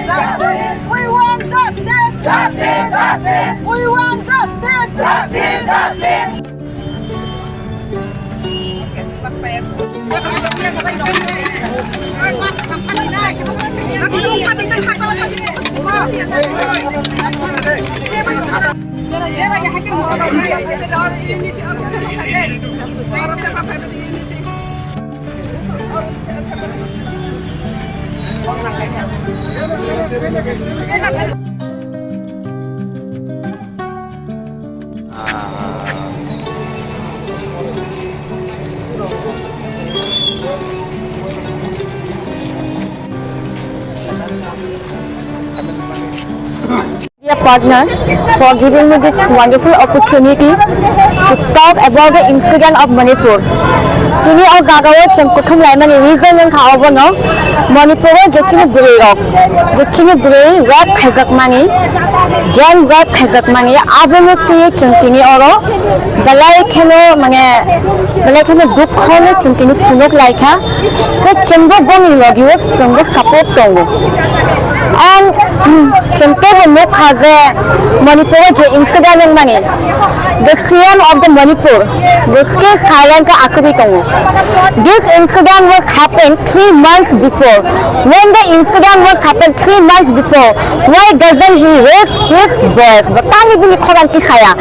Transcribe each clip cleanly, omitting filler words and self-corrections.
Justice! We want justice! Justice! Justice! We want justice! Justice! Justice! Dear partner, for giving me this wonderful opportunity to talk about the incident of Manipur. Tini और गागावे चंकुथम Lyman reason yang kau no Manipur jekini beri rap hezak mani, gang rap hezak mani. Abunu tiye cintini oro balai kene dukhone cintini sunuk laika. So cembo bom logiwe cembo support tongo. And cembo homok haze Manipur je incident yang mani. The CM of the Manipur, उसके silent का आखिरी कहूँ. This incident was happened 3 months before. When the incident was happened 3 months before, why doesn't he raise his voice? बताने भी नहीं खोरन की खाया.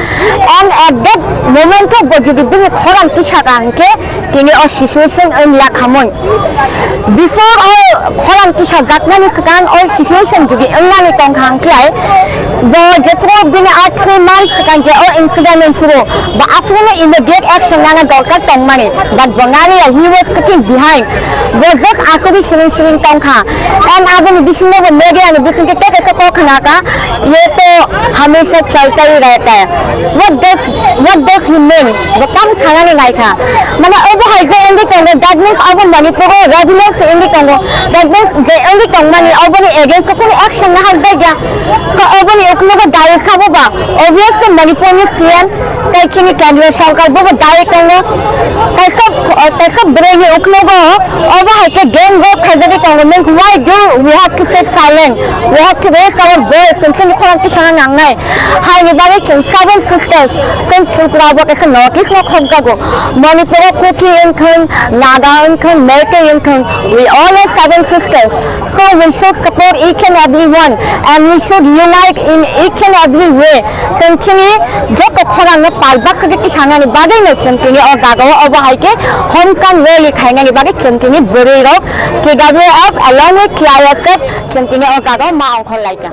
And at that moment तो बजूदी भी नहीं खोरन की शाकान के किन्हें और situation in लाखमों. Before all khorang ki sagatnani kang or situation jugi engani tong khang klai bo jesro bini a 3 months kang je or incident furo ba afro immediate action nana dorkar tong mani but bangani he was cooking behind bo just akuri shirin tong kha and abani bisno bo media and bisno ke ke ko khana ka ye to हमेशा चलता ही रहता है what does he mean वो कम खाना नहीं लाई था मैंने अब हाइजे इंडी कंगो that means अब मणिपुर को रेगुलर से इंडी कंगो that means जे इंडी कंग मनी अब ने अगेंस्ट कोई एक्शन ना हट गया तो अब ने उकलो को डायरेक्ट खाबो बा obviously मणिपुर में सीएम कहीं केंद्र सरकार वो डायरेक्ट कंगो कैसा ब्रेनी उकलो को अब हाइके गेम वो खजरी कंगो means why do we have to stay silent we have to raise our voice उनसे निकोल की शान नांगनाय हाय निबारे के 7 sisters kan chukra ba ka no ki ko khom ka go manipur kuki income naga income meke income we all are 7 sisters so we should support each and every one and we should unite in each and every way continue jo ko khora na palba ka ki shana ni badai na continue or gago over hai ke home kan really khaina ni bagi continue buri ro KWF along with KISF continue or gago ma on khol laika